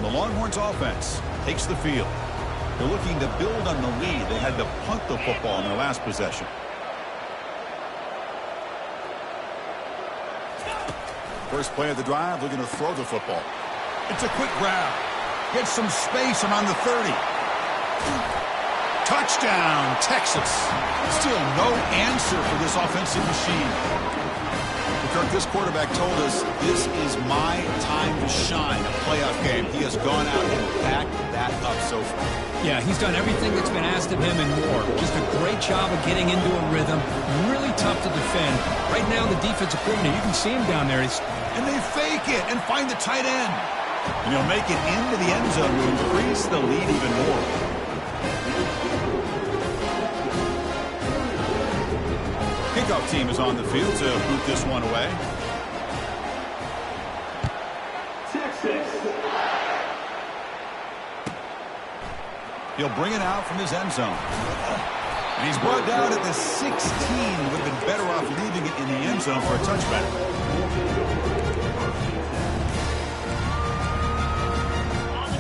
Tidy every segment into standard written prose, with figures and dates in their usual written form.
the Longhorns offense takes the field. They're looking to build on the lead. They had to punt the football in their last possession. First play of the drive, looking to throw the football. It's a quick grab. Gets some space around the 30. Touchdown, Texas. Still no answer for this offensive machine. Kirk, this quarterback told us this is my time to shine, a playoff game. He has gone out and backed that up so far. Yeah, he's done everything that's been asked of him and more. Just a great job of getting into a rhythm. Really tough to defend. Right now, the defensive coordinator, you can see him down there. And they fake it and find the tight end. And he'll make it into the end zone to increase the lead even more. Kickoff team is on the field to boot this one away. He'll bring it out from his end zone. And he's brought down at the 16. Would have been better off leaving it in the end zone for a touchback.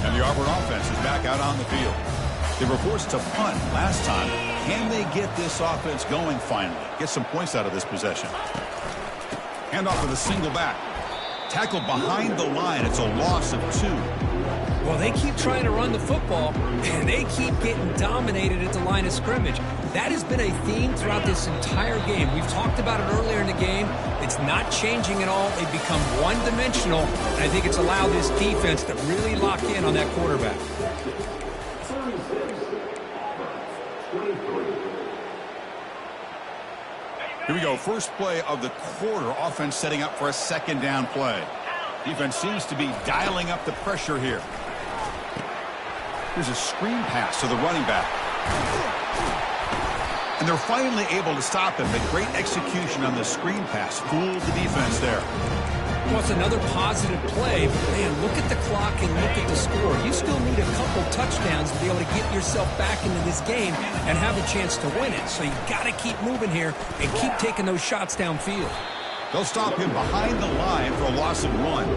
And the Auburn offense is back out on the field. They were forced to punt last time. Can they get this offense going finally? Get some points out of this possession. Handoff with a single back. Tackled behind the line. It's a loss of 2. Well, they keep trying to run the football, and they keep getting dominated at the line of scrimmage. That has been a theme throughout this entire game. We've talked about it earlier in the game. It's not changing at all. They've become one-dimensional, and I think it's allowed this defense to really lock in on that quarterback. Here we go. First play of the quarter. Offense setting up for a second down play. Defense seems to be dialing up the pressure here. Here's a screen pass to the running back. And they're finally able to stop him. But great execution on the screen pass. Fooled the defense there. Well, it's another positive play, but man, look at the clock and look at the score. You still need a couple touchdowns to be able to get yourself back into this game and have a chance to win it. So you got to keep moving here and keep taking those shots downfield. They'll stop him behind the line for a loss of 1.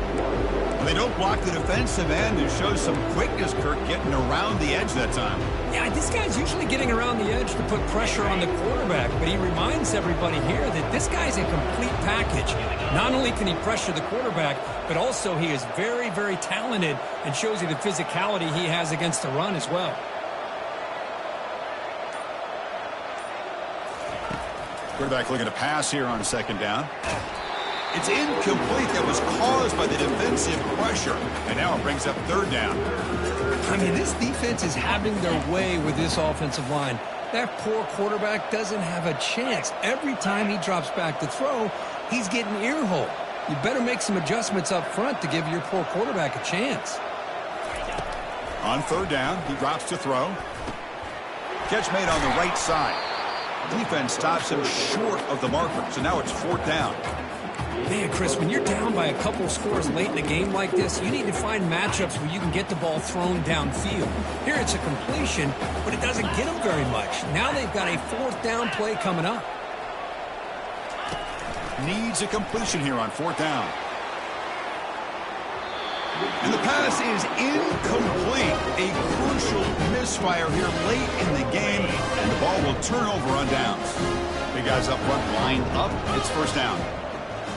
When they don't block the defensive end, it shows some quickness, Kirk, getting around the edge that time. Yeah, this guy's usually getting around the edge to put pressure on the quarterback, but he reminds everybody here that this guy's a complete package. Not only can he pressure the quarterback, but also he is very, very talented and shows you the physicality he has against the run as well. Quarterback looking to pass here on second down. It's incomplete. That was caused by the defensive pressure. And now it brings up third down. I mean, this defense is having their way with this offensive line. That poor quarterback doesn't have a chance. Every time he drops back to throw, he's getting earholed. You better make some adjustments up front to give your poor quarterback a chance. On third down, he drops to throw. Catch made on the right side. Defense stops him short of the marker, so now it's fourth down. Man, Chris, when you're down by a couple of scores late in a game like this, you need to find matchups where you can get the ball thrown downfield. Here it's a completion, but it doesn't get them very much. Now they've got a fourth down play coming up. Needs a completion here on fourth down. And the pass is incomplete. A crucial misfire here late in the game, and the ball will turn over on downs. Big guys up front, line up. It's first down.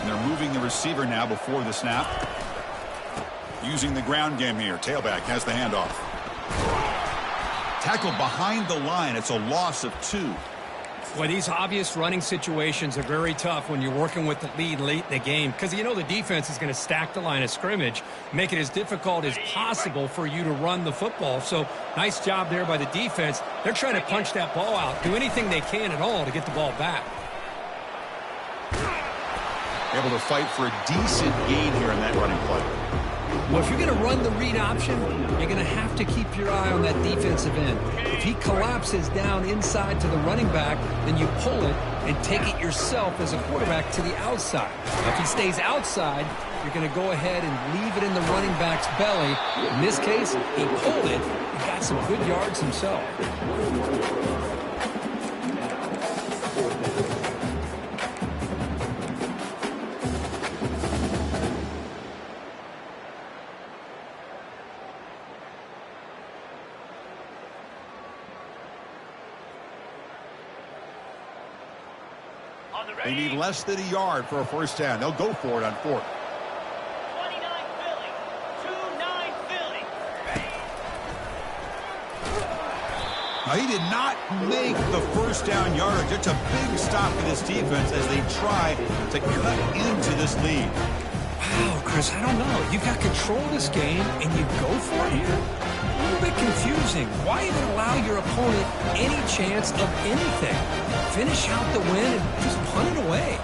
And they're moving the receiver now before the snap. Using the ground game here. Tailback has the handoff. Tackled behind the line. It's a loss of 2. Well, these obvious running situations are very tough when you're working with the lead late in the game because you know the defense is going to stack the line of scrimmage, make it as difficult as possible for you to run the football. So nice job there by the defense. They're trying to punch that ball out, do anything they can at all to get the ball back. Able to fight for a decent gain here in that running play. Well, if you're going to run the read option, you're going to have to keep your eye on that defensive end. If he collapses down inside to the running back, then you pull it and take it yourself as a quarterback to the outside. If he stays outside, you're going to go ahead and leave it in the running back's belly. In this case, he pulled it and got some good yards himself. They need less than a yard for a first down. They'll go for it on fourth. 29 Philly. 2-9 Philly. Now, he did not make the first down yardage. It's a big stop for this defense as they try to cut into this lead. Wow, Chris, I don't know. You've got control of this game, and you go for it here? A little bit confusing. Why even allow your opponent any chance of anything? Finish out the win and just punt it away.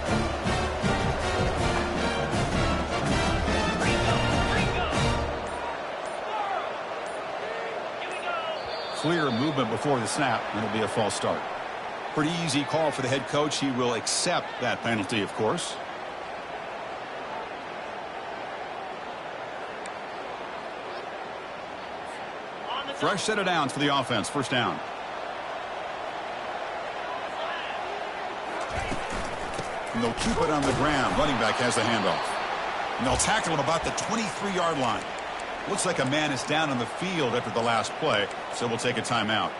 Clear movement before the snap, and it'll be a false start. Pretty easy call for the head coach. He will accept that penalty, of course. Fresh set of downs for the offense. First down. And they'll keep it on the ground. Running back has the handoff. And they'll tackle him about the 23-yard line. Looks like a man is down on the field after the last play, so we'll take a timeout.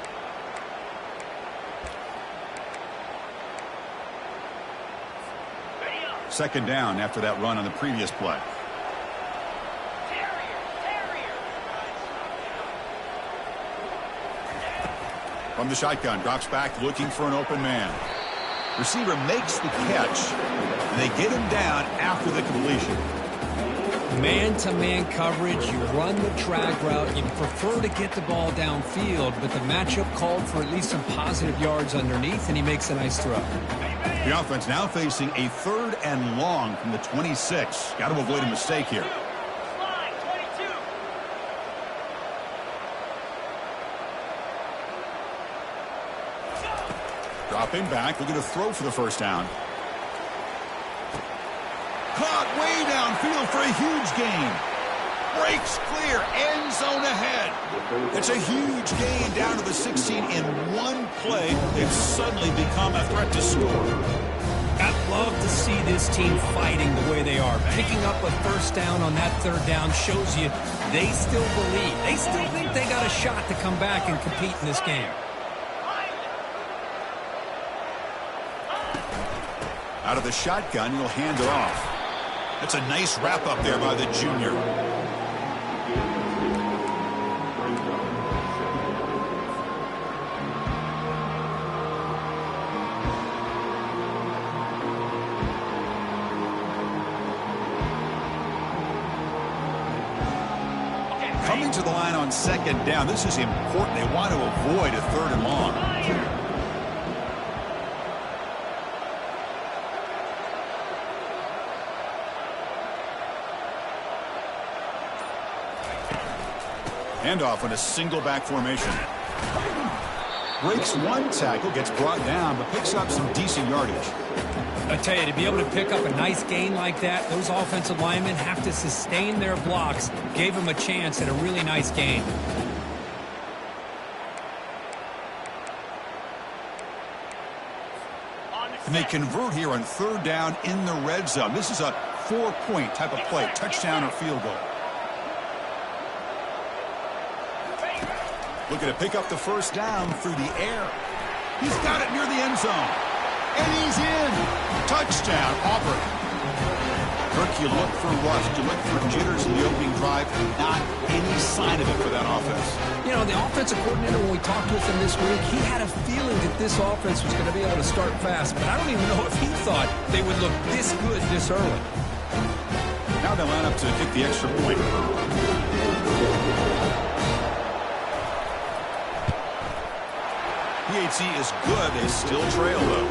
Second down after that run on the previous play. From the shotgun, drops back looking for an open man. Receiver makes the catch, and they get him down after the completion. Man-to-man coverage, you run the drag route, you prefer to get the ball downfield, but the matchup called for at least some positive yards underneath, and he makes a nice throw. The offense now facing a 3rd and long from the 26. Got to avoid a mistake here. Dropping back, looking to throw for the first down. Caught way downfield for a huge gain. Breaks clear, end zone ahead. It's a huge gain down to the 16 in one play. They've suddenly become a threat to score. I'd love to see this team fighting the way they are. Picking up a first down on that 3rd down shows you they still believe. They still think they got a shot to come back and compete in this game. Out of the shotgun, he'll hand it off. That's a nice wrap up there by the junior. Coming to the line on second down. This is important. They want to avoid a 3rd and long. Handoff in a single back formation. Breaks one tackle, gets brought down, but picks up some decent yardage. I tell you, to be able to pick up a nice gain like that, those offensive linemen have to sustain their blocks. Gave him a chance at a really nice gain. And they convert here on 3rd down in the red zone. This is a 4-point type of play, touchdown or field goal. Looking to pick up the first down through the air. He's got it near the end zone. And he's in. Touchdown, Auburn. Kirk, you look for rust. You look for jitters in the opening drive. Not any sign of it for that offense. You know, the offensive coordinator, when we talked with him this week, he had a feeling that this offense was going to be able to start fast. But I don't even know if he thought they would look this good this early. Now they line up to kick the extra point. PAT is good. They still trail, though.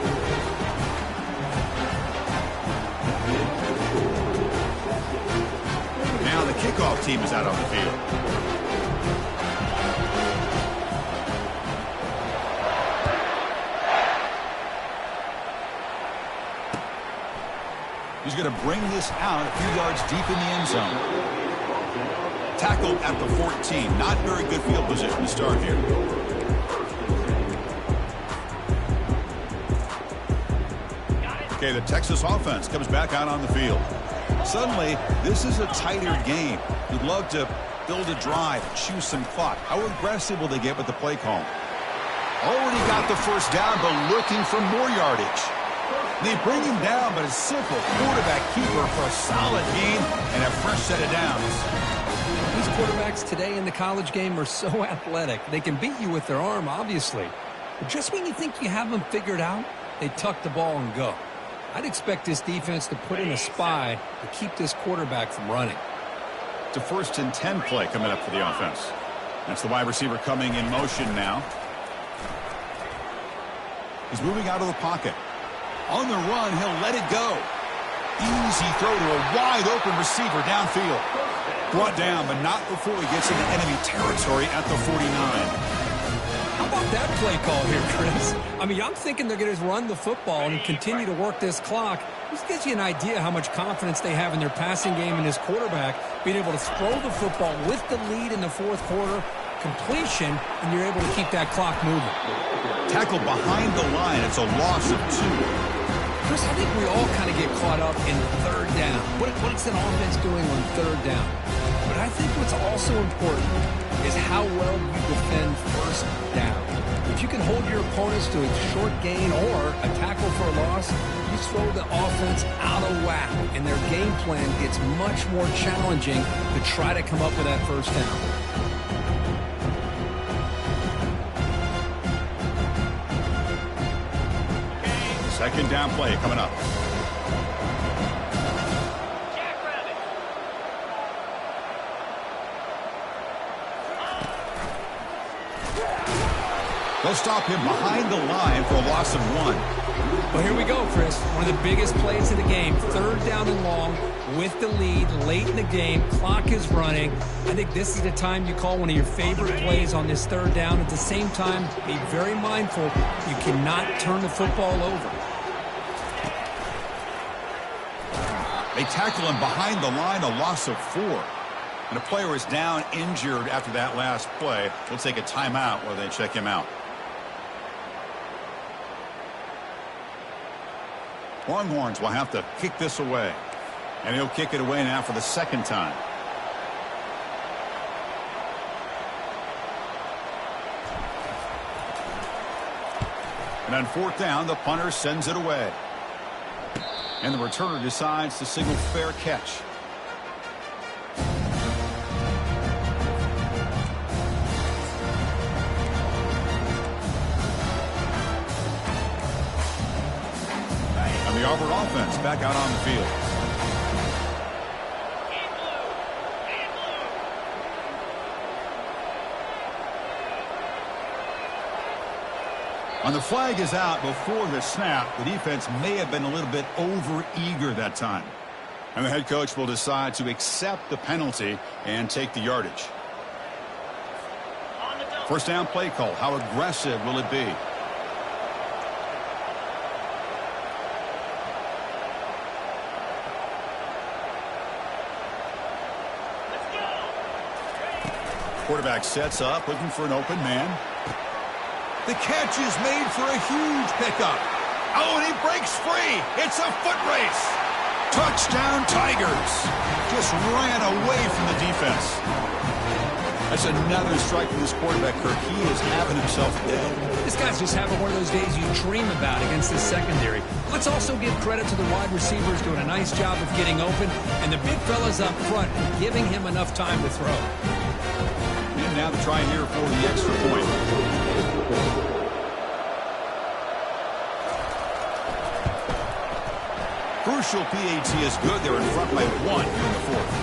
Now the kickoff team is out on the field. He's going to bring this out a few yards deep in the end zone. Tackled at the 14. Not very good field position to start here. Okay, the Texas offense comes back out on the field. Suddenly, this is a tighter game. You'd love to build a drive, choose some clock. How aggressive will they get with the play call? Already got the first down, but looking for more yardage. They bring him down, but a simple quarterback keeper for a solid game and a fresh set of downs. These quarterbacks today in the college game are so athletic. They can beat you with their arm, obviously. But just when you think you have them figured out, they tuck the ball and go. I'd expect this defense to put in a spy to keep this quarterback from running. It's a 1st and 10 play coming up for the offense. That's the wide receiver coming in motion now. He's moving out of the pocket. On the run, he'll let it go. Easy throw to a wide-open receiver downfield. Brought down, but not before he gets into enemy territory at the 49. How about that play call here, Chris? I mean, I'm thinking they're going to run the football and continue to work this clock. This gives you an idea how much confidence they have in their passing game and his quarterback, being able to throw the football with the lead in the 4th quarter, completion, and you're able to keep that clock moving. Tackled behind the line. It's a loss of 2. Chris, I think we all kind of get caught up in 3rd down. What's an offense doing on 3rd down? But I think what's also important is how well you defend 1st down. If you can hold your opponents to a short gain or a tackle for a loss, you throw the offense out of whack, and their game plan gets much more challenging to try to come up with that 1st down. 2nd down play coming up. They'll stop him behind the line for a loss of 1. Well, here we go, Chris. One of the biggest plays of the game. 3rd down and long with the lead late in the game. Clock is running. I think this is the time you call one of your favorite plays on this 3rd down. At the same time, be very mindful. You cannot turn the football over. They tackle him behind the line, a loss of 4. And a player is down injured after that last play. We'll take a timeout while they check him out. Longhorns will have to kick this away. And he'll kick it away now for the 2nd time. And on 4th down, the punter sends it away. And the returner decides to signal fair catch. And the Auburn offense back out on the field. And the flag is out before the snap. The defense may have been a little bit over-eager that time. And the head coach will decide to accept the penalty and take the yardage. 1st down play call. How aggressive will it be? Quarterback sets up, looking for an open man. The catch is made for a huge pickup. Oh, and he breaks free. It's a foot race. Touchdown, Tigers. Just ran away from the defense. That's another strike from this quarterback, Kirk. He is having himself a day. This guy's just having one of those days you dream about against this secondary. Let's also give credit to the wide receivers doing a nice job of getting open, and the big fellas up front giving him enough time to throw. And now to try here for the extra point. Crucial PAT is good. They're in front by 1 here in the 4th.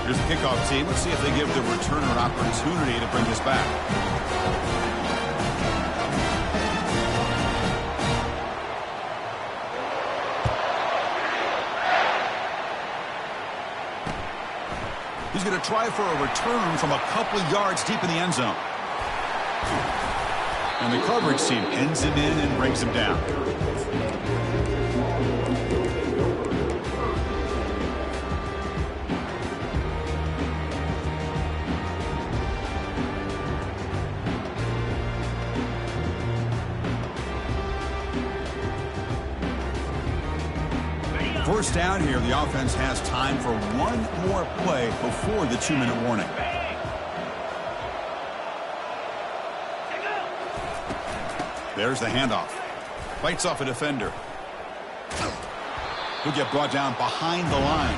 Here's the kickoff team. Let's see if they give the returner an opportunity to bring this back. He's going to try for a return from a couple of yards deep in the end zone. And the coverage team pins him in and brings him down. First down here, the offense has time for one more play before the 2-minute warning. There's the handoff. Fights off a defender. He'll get brought down behind the line.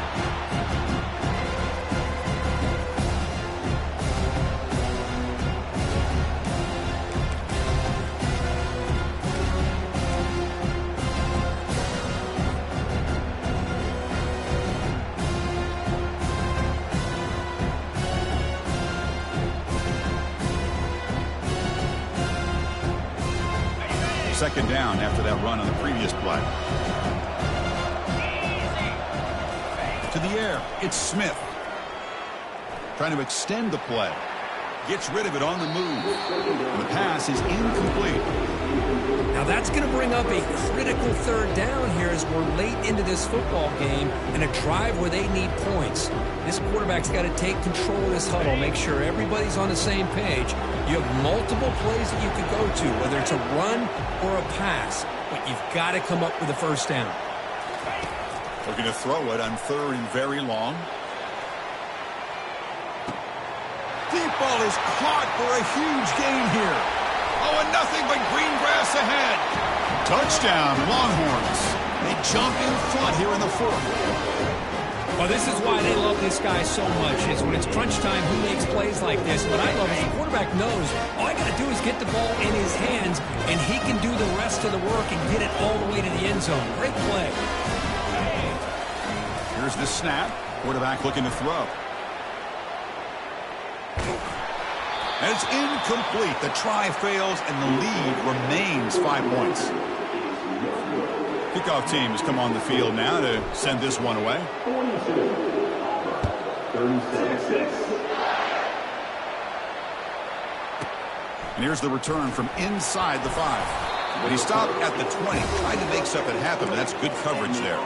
Second down after that run on the previous play. To the air, it's Smith. Trying to extend the play. Gets rid of it on the move. The pass is incomplete. Now that's going to bring up a critical third down here as we're late into this football game and a drive where they need points. This quarterback's got to take control of this huddle, make sure everybody's on the same page. You have multiple plays that you could go to, whether it's a run or a pass, but you've got to come up with a first down. Looking to throw it on third and very long. Deep ball is caught for a huge gain here. Oh, and nothing but green grass ahead. Touchdown, Longhorns. They jump in front here in the fourth. Well, this is why they love this guy so much, is when it's crunch time, he makes plays like this. What I love is the quarterback knows all I got to do is get the ball in his hands, and he can do the rest of the work and get it all the way to the end zone. Great play. Here's the snap. Quarterback looking to throw. And it's incomplete. The try fails, and the lead remains 5 points. Kickoff team has come on the field now to send this one away. 36. And here's the return from inside the 5. But he stopped at the 20, tried to make something happen, but that's good coverage there.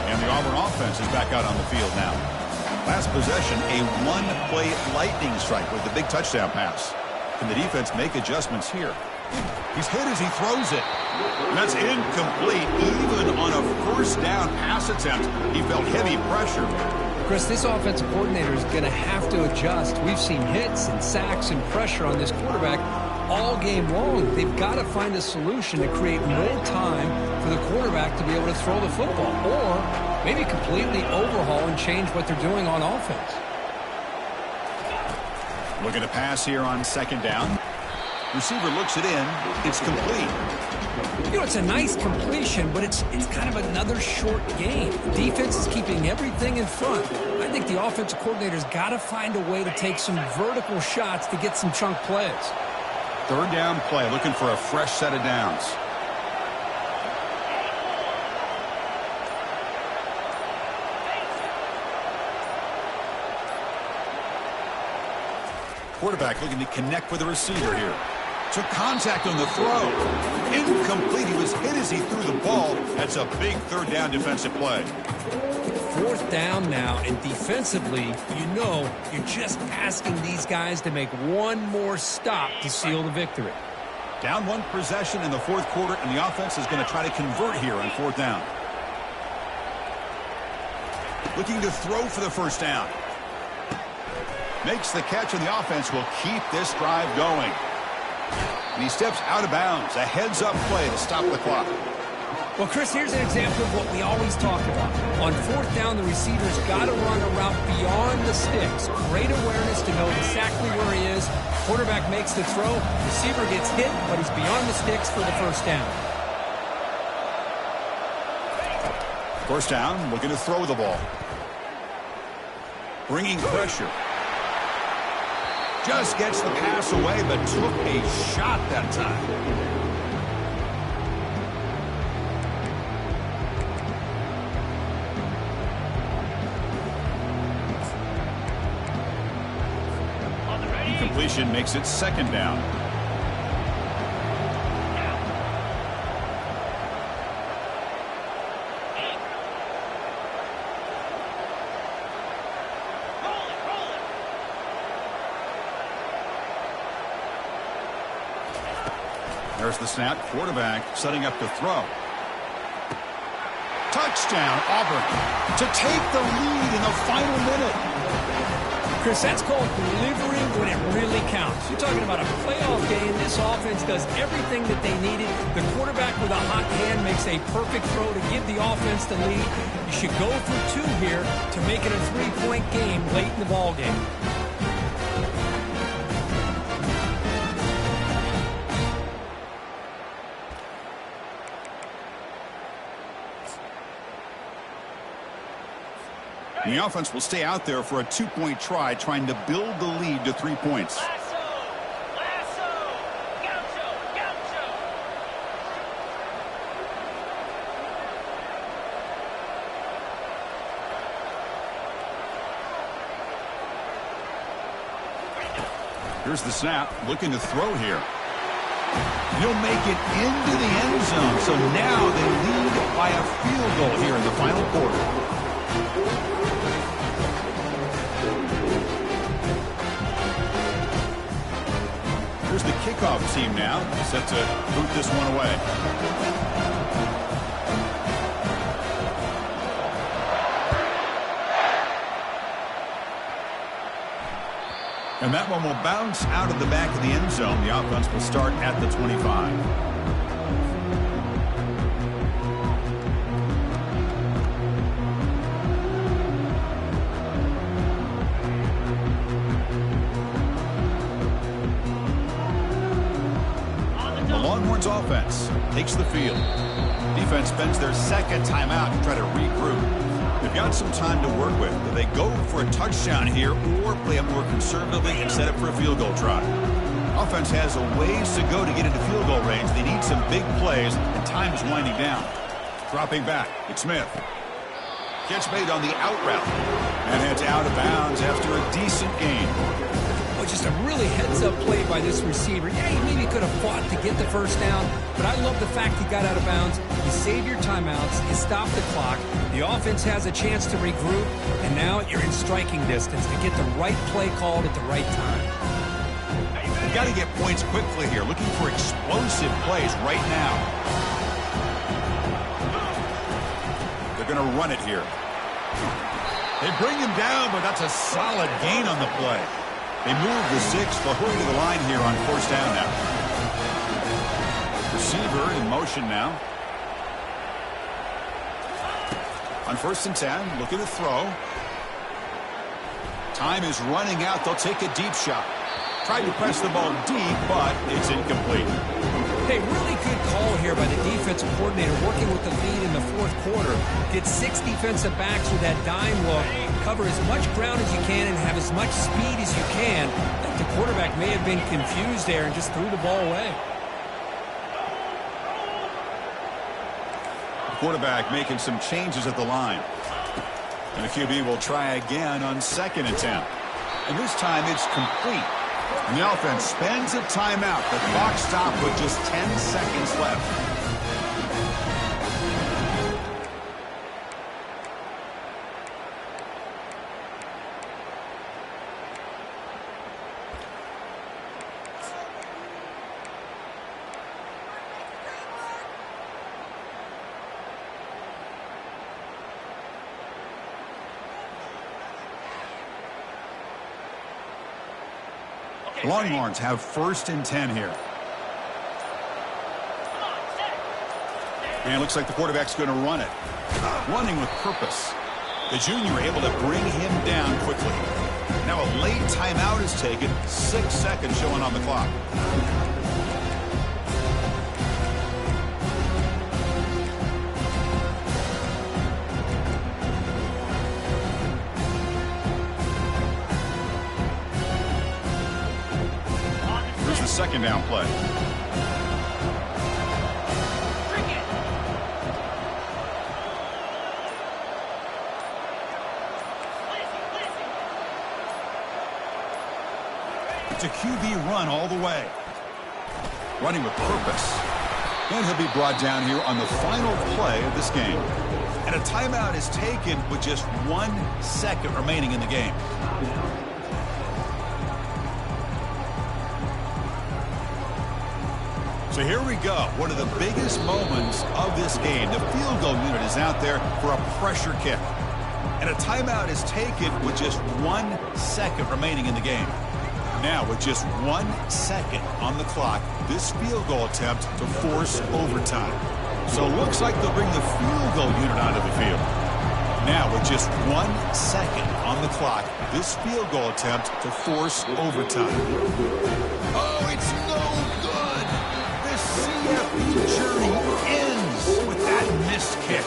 And the Auburn offense is back out on the field now. Last possession, a one-play lightning strike with the big touchdown pass. Can the defense make adjustments here? He's hit as he throws it. And that's incomplete. Even on a first down pass attempt, he felt heavy pressure. Chris, this offensive coordinator is going to have to adjust. We've seen hits and sacks and pressure on this quarterback all game long. They've got to find a solution to create more time for the quarterback to be able to throw the football, or maybe completely overhaul and change what they're doing on offense. Looking to pass here on second down. Receiver looks it in. It's complete. You know, it's a nice completion, but it's kind of another short game. The defense is keeping everything in front. I think the offensive coordinator's got to find a way to take some vertical shots to get some chunk plays. Third down play, looking for a fresh set of downs. Quarterback looking to connect with the receiver here. Took contact on the throw. Incomplete. He was hit as he threw the ball. That's a big third down defensive play. Fourth down now, and defensively, you know, you're just asking these guys to make one more stop to seal the victory. Down one possession in the fourth quarter, and the offense is going to try to convert here on fourth down. Looking to throw for the first down. Makes the catch, and the offense will keep this drive going. And he steps out of bounds. A heads-up play to stop the clock. Well, Chris, here's an example of what we always talk about. On fourth down, the receiver's got to run a route beyond the sticks. Great awareness to know exactly where he is. Quarterback makes the throw. Receiver gets hit, but he's beyond the sticks for the first down. First down, looking to throw the ball. Bringing pressure. Just gets the pass away, but took a shot that time. Completion makes it second down. There's the snap. Quarterback setting up to throw. Touchdown, Auburn, to take the lead in the final minute. Chris, that's called delivering when it really counts. You're talking about a playoff game. This offense does everything that they needed. The quarterback with a hot hand makes a perfect throw to give the offense the lead. You should go for 2 here to make it a 3-point game late in the ball game. And the offense will stay out there for a 2-point try, trying to build the lead to 3 points. Here's the snap, looking to throw here. He'll make it into the end zone, so now they lead by a field goal here in the final quarter. Here's the kickoff team now, set to boot this one away. And that one will bounce out of the back of the end zone. The offense will start at the 25. Offense takes the field. Defense spends their second timeout to try to regroup. They've got some time to work with. Do they go for a touchdown here or play it more conservatively and set up for a field goal try? Offense has a ways to go to get into field goal range. They need some big plays, and time is winding down. Dropping back, it's Smith. Catch made on the out route. And heads out of bounds after a decent gain. Just a really heads-up play by this receiver. Yeah, he maybe could have fought to get the first down, but I love the fact he got out of bounds. You save your timeouts, you stop the clock, the offense has a chance to regroup, and now you're in striking distance to get the right play called at the right time. You've got to get points quickly here, looking for explosive plays right now. They're going to run it here. They bring him down, but that's a solid gain on the play. They move the 6. They'll hurry to the line here on 1st down now. Receiver in motion now. On 1st and 10, looking to throw. Time is running out. They'll take a deep shot. Tried to press the ball deep, but it's incomplete. Hey, really good call here by the defensive coordinator working with the lead in the 4th quarter. Get 6 defensive backs with that dime look. Cover as much ground as you can and have as much speed as you can. I think the quarterback may have been confused there and just threw the ball away. The quarterback making some changes at the line. And the QB will try again on 2nd and 10. And this time it's complete. And the offense spends a timeout. The clock stopped with just 10 seconds left. Longhorns have 1st and 10 here. And it looks like the quarterback's going to run it. Running with purpose. The junior able to bring him down quickly. Now a late timeout is taken. 6 seconds showing on the clock. Second down play. It's a QB run all the way. Running with purpose. And he'll be brought down here on the final play of this game. And a timeout is taken with just 1 second remaining in the game. So here we go. One of the biggest moments of this game. The field goal unit is out there for a pressure kick. And a timeout is taken with just 1 second remaining in the game. Now, with just 1 second on the clock, this field goal attempt to force overtime. So it looks like they'll bring the field goal unit onto the field. Now, with just 1 second on the clock, this field goal attempt to force overtime. Oh, it's no good. The CFP journey ends with that missed kick.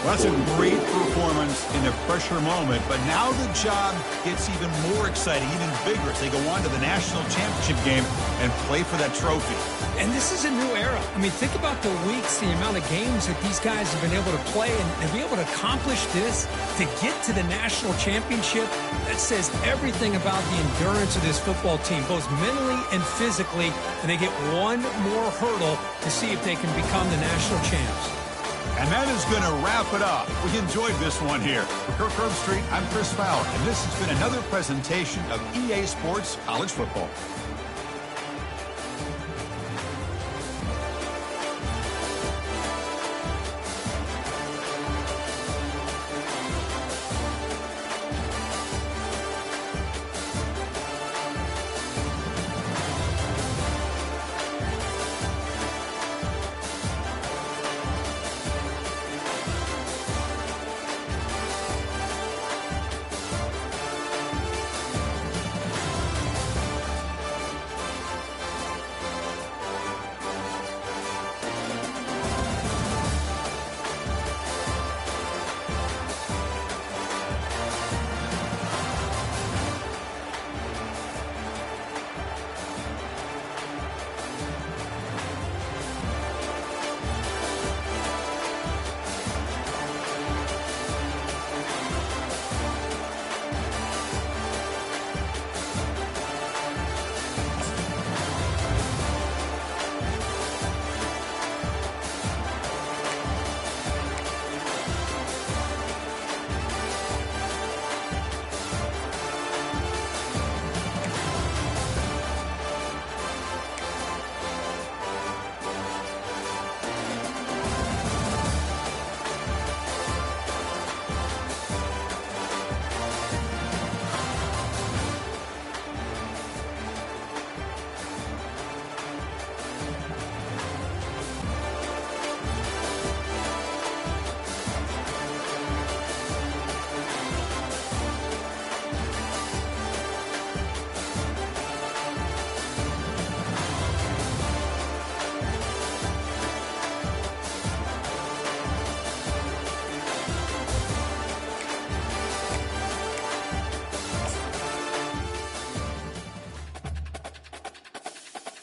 Well, that's a great performance in a pressure moment, but now the job gets even more exciting, even bigger as they go on to the national championship game and play for that trophy. And this is a new era. I mean, think about the weeks, the amount of games that these guys have been able to play and be able to accomplish this, to get to the national championship. That says everything about the endurance of this football team, both mentally and physically, and they get one more hurdle to see if they can become the national champs. And that is going to wrap it up. We enjoyed this one here. For Kirk Herbstreit, I'm Chris Fowler, and this has been another presentation of EA Sports College Football.